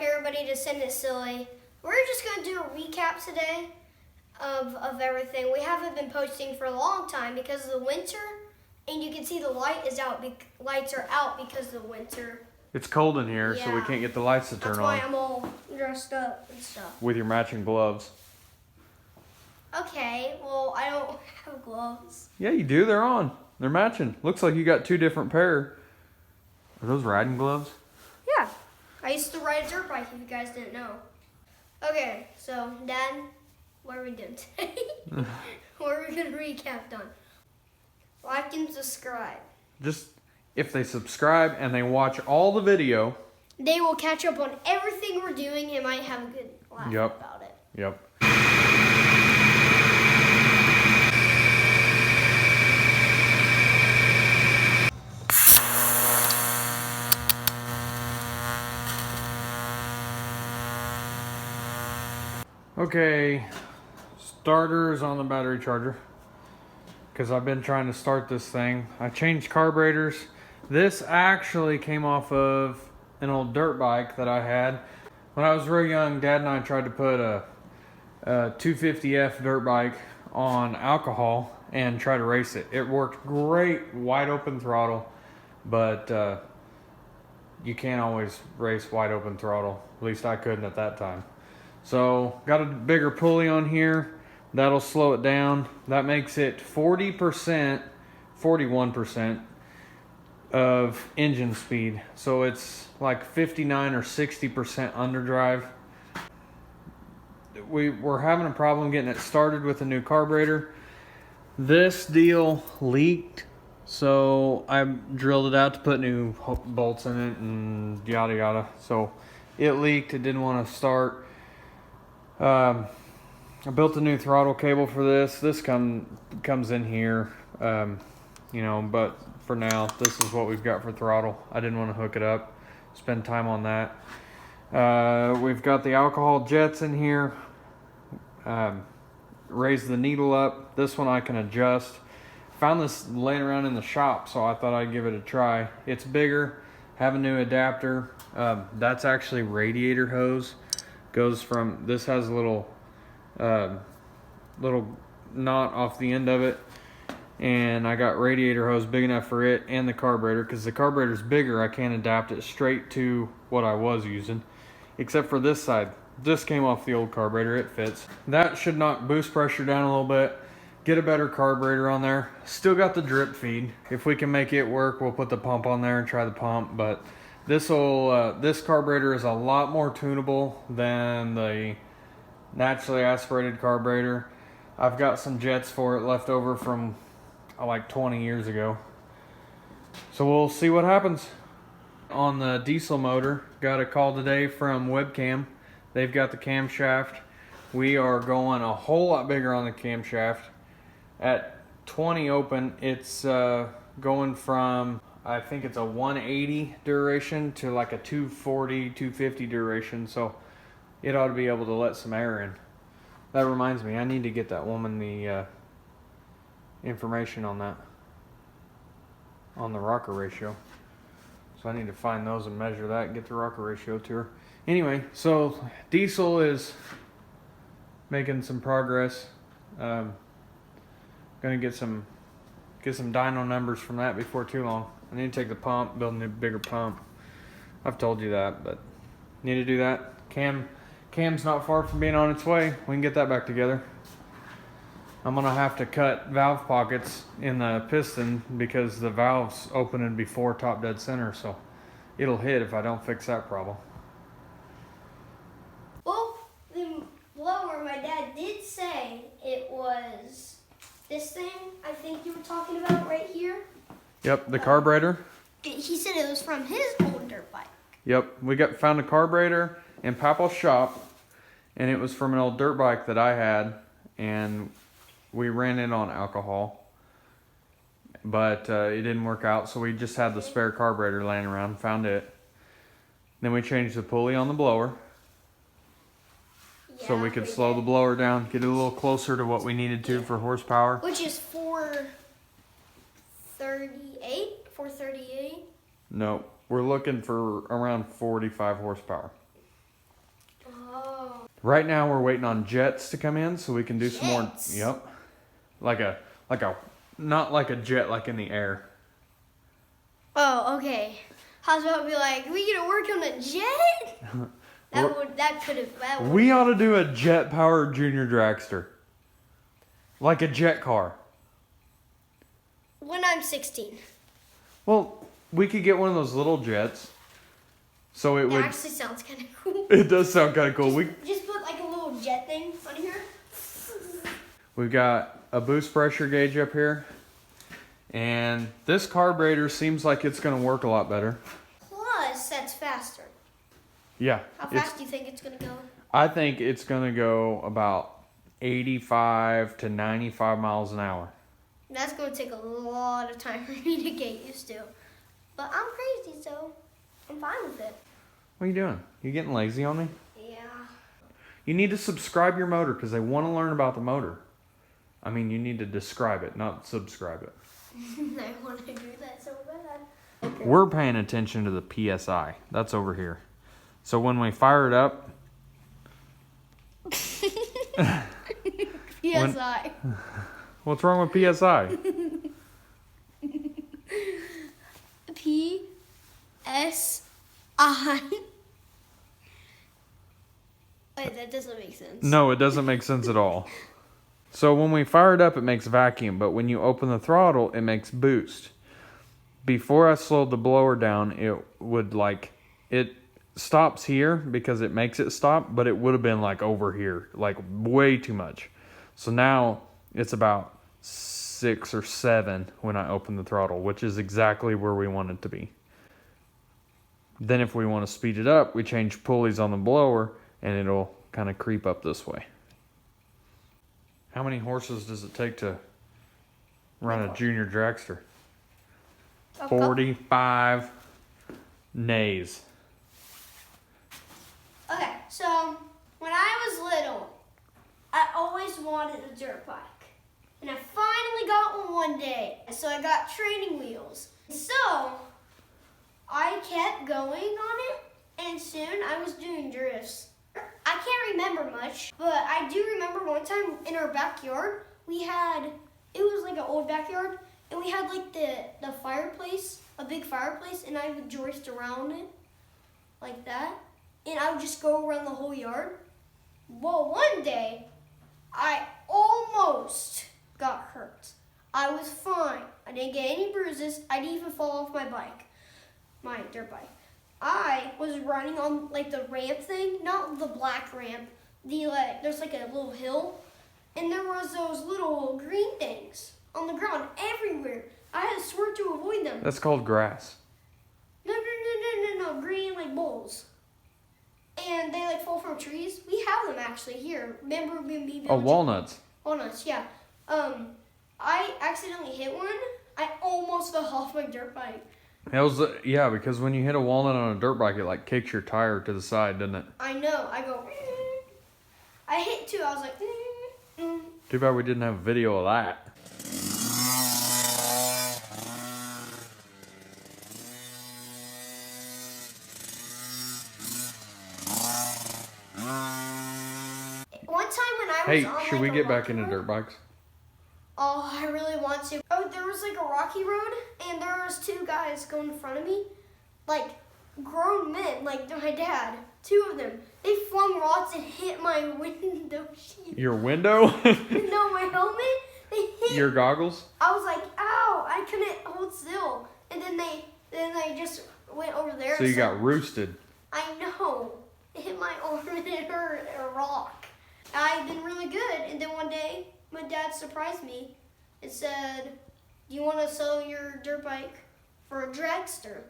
everybody to send it silly. We're just going to do a recap today of everything. We haven't been posting for a long time because of the winter, and you can see the lights are out because of the winter. It's cold in here, so we can't get the lights to turn on. That's why I'm all dressed up and stuff. With your matching gloves. Okay, well, I don't have gloves. Yeah, you do. They're on. They're matching. Looks like you got two different pair. Are those riding gloves? Yeah. I used to ride a dirt bike if you guys didn't know. Okay, so, Dad, what are we doing today? What are we going to recap on? Like and subscribe. Just, if they subscribe and they watch all the video, they will catch up on everything we're doing and might have a good laugh about it. Yep. Okay, starter's on the battery charger because I've been trying to start this thing. I changed carburetors. This actually came off of an old dirt bike that I had. When I was real young, Dad and I tried to put a 250F dirt bike on alcohol and try to race it. It worked great, wide open throttle, but you can't always race wide open throttle. At least I couldn't at that time. So got a bigger pulley on here. That'll slow it down. That makes it 40%, 41% of engine speed. So it's like 59 or 60% underdrive. We're having a problem getting it started with a new carburetor. This deal leaked, so I drilled it out to put new bolts in it and yada yada. So it leaked. It didn't want to start. I built a new throttle cable for this. This comes in here, you know, but for now, this is what we've got for throttle. I didn't want to hook it up, spend time on that. We've got the alcohol jets in here. Raise the needle up. This one I can adjust. Found this laying around in the shop, so I thought I'd give it a try. It's bigger, have a new adapter. That's actually radiator hose. Goes from, this has a little knot off the end of it, and I got radiator hose big enough for it and the carburetor. Because the carburetor's bigger, I can't adapt it straight to what I was using, except for this side. This came off the old carburetor. It fits. That should knock boost pressure down a little bit, get a better carburetor on there. Still got the drip feed. If we can make it work, we'll put the pump on there and try the pump. But this carburetor is a lot more tunable than the naturally aspirated carburetor. I've got some jets for it left over from like 20 years ago. So we'll see what happens. On the diesel motor, got a call today from Webcam. They've got the camshaft. We are going a whole lot bigger on the camshaft. At 20 open, it's going from, I think it's a 180 duration to like a 240, 250 duration. So it ought to be able to let some air in. That reminds me, I need to get that woman the information on that, on the rocker ratio. So I need to find those and measure that and get the rocker ratio to her. Anyway, so diesel is making some progress. Gonna get some dyno numbers from that before too long. I need to take the pump, build a bigger pump. I've told you that, but need to do that. Cam's not far from being on its way. We can get that back together. I'm gonna have to cut valve pockets in the piston because the valve's opening before top dead center, so it'll hit if I don't fix that problem. Well, the blower, my dad did say it was this thing I think you were talking about right here. Yep, the carburetor. He said it was from his old dirt bike. Yep, we found a carburetor in Papa's shop, and it was from an old dirt bike that I had, and we ran it on alcohol, but it didn't work out, so we just had the spare carburetor laying around, found it. Then we changed the pulley on the blower, so we could slow the blower down, get it a little closer to what we needed to for horsepower. Which is 438? 438? No, we're looking for around 45 horsepower. Right now we're waiting on jets to come in so we can do some more. Jets? Yep. Like a not like a jet like in the air. Oh, okay. I was about to be like, we gonna work on a jet? We ought to do a jet powered junior dragster. Like a jet car. When I'm 16. Well, we could get one of those little jets. So it That would actually sounds kind of cool. It does sound kind of cool. Just put like a little jet thing on here. We've got a boost pressure gauge up here. And this carburetor seems like it's going to work a lot better. Plus, that's faster. Yeah. How fast do you think it's going to go? I think it's going to go about 85 to 95 miles an hour. That's going to take a lot of time for me to get used to. But I'm crazy, so I'm fine with it. What are you doing? You getting lazy on me? Yeah. You need to subscribe your motor because they want to learn about the motor. I mean, you need to describe it, not subscribe it. I want to do that so bad. Okay. We're paying attention to the PSI. That's over here. So when we fire it up... PSI. What's wrong with PSI? PSI. Wait, that doesn't make sense. No, it doesn't make sense at all. So when we fire it up, it makes vacuum. But when you open the throttle, it makes boost. Before I slowed the blower down, it would it stops here because it makes it stop. But it would have been like over here, like way too much. So now it's about 6 or 7 when I open the throttle, which is exactly where we want it to be. Then if we want to speed it up, we change pulleys on the blower and it'll kind of creep up this way. How many horses does it take to run a junior dragster? 45 nays. Okay, so when I was little, I always wanted a dirt bike. And I finally got one day. So I got training wheels. So I kept going on it, and soon I was doing drifts. I can't remember much, but I do remember one time in our backyard, it was like an old backyard, and we had like the fireplace, a big fireplace, and I would joist around it like that. And I would just go around the whole yard. Well, one day, I almost got hurt. I was fine. I didn't get any bruises. I didn't even fall off my dirt bike. I was riding on like the ramp thing, not the black ramp. There's like a little hill, and there was those little green things on the ground everywhere. I had to swerve to avoid them. That's called grass. No, green like bowls. And they like fall from trees. We have them actually here. Remember me? Oh, walnuts. Walnuts, yeah. I accidentally hit one. I almost fell off my dirt bike. That was because when you hit a walnut on a dirt bike, it like kicks your tire to the side, doesn't it? I know. I go. I hit two. I was like. Too bad we didn't have a video of that. One time when I was Hey, on, should like, we a get back rocky into road- dirt bikes? Oh, I really want to. Oh, there was like a rocky road, and there was two guys going in front of me, like grown men, like my dad. Two of them. They flung rocks and hit my window sheet. Your window? No, my helmet. They hit. Your goggles? I was like, ow! I couldn't hold still, and then they just went over there. So you got roosted. I know. It hit my arm and it hurt a rock. I've been really good, and then one day my dad surprised me and said, "Do you want to sell your dirt bike for a dragster?"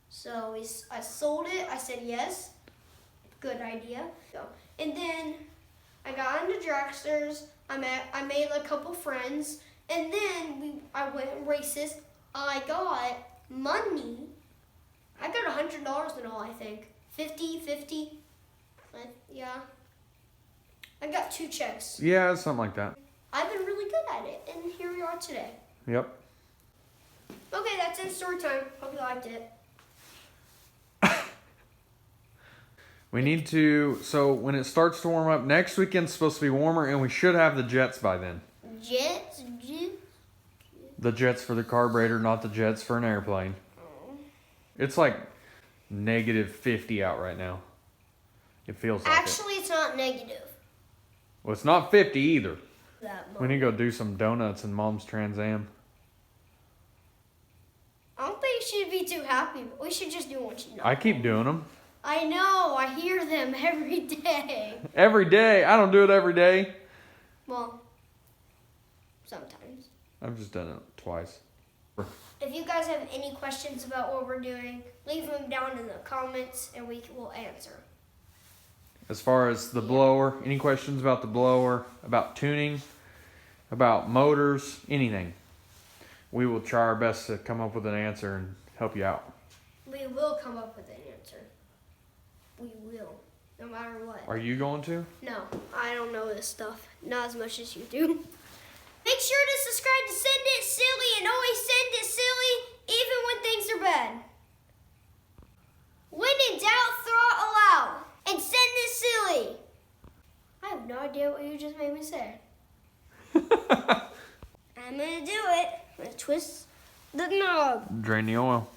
So I sold it. I said yes. Good idea. And then I got into dragsters. I made a couple friends, and then I went races. I got money. I got $100 in all, I think. 50. Yeah. I got 2 checks. Yeah, something like that. I've been really good at it, and here we are today. Yep. Okay, that's it. Story time. Hope you liked it. We need to, so when it starts to warm up, next weekend's supposed to be warmer, and we should have the jets by then. Jets? The jets for the carburetor, not the jets for an airplane. It's like -50 out right now. It feels like Actually, it's not negative. Well, it's not 50 either. That We need to go do some donuts in Mom's Trans Am. I don't think she'd be too happy, but we should just do one. I keep doing them. I know, I hear them every day. Every day? I don't do it every day. Well, sometimes. I've just done it twice. If you guys have any questions about what we're doing, leave them down in the comments and we will answer. As far as the blower, any questions about the blower, about tuning, about motors, anything, we will try our best to come up with an answer and help you out. We will come up with an answer. We will, no matter what. Are you going to? No, I don't know this stuff. Not as much as you do. Make sure to subscribe to Send It Silly and always send it silly, even when things are bad. When in doubt, throttle out and send it silly. I have no idea what you just made me say. I'm gonna do it. I'm gonna twist the knob. Drain the oil.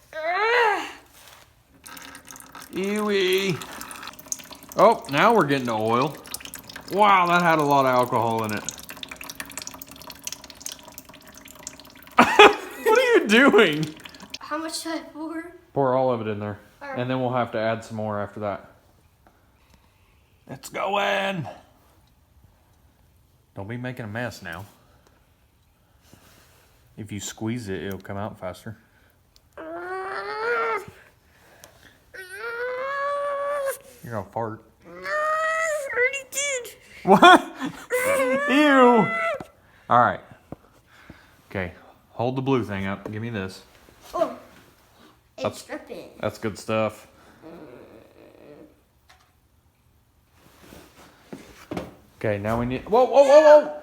Eewee. Oh, now we're getting the oil. Wow, that had a lot of alcohol in it. What are you doing? How much do I pour? Pour all of it in there. All right. And then we'll have to add some more after that. It's going. Don't be making a mess now. If you squeeze it, it'll come out faster. You're gonna fart. I already did. What? Ew. All right. Okay. Hold the blue thing up. Give me this. Oh, it's That's- dripping. That's good stuff. Okay, now we need... Whoa, whoa, whoa, whoa!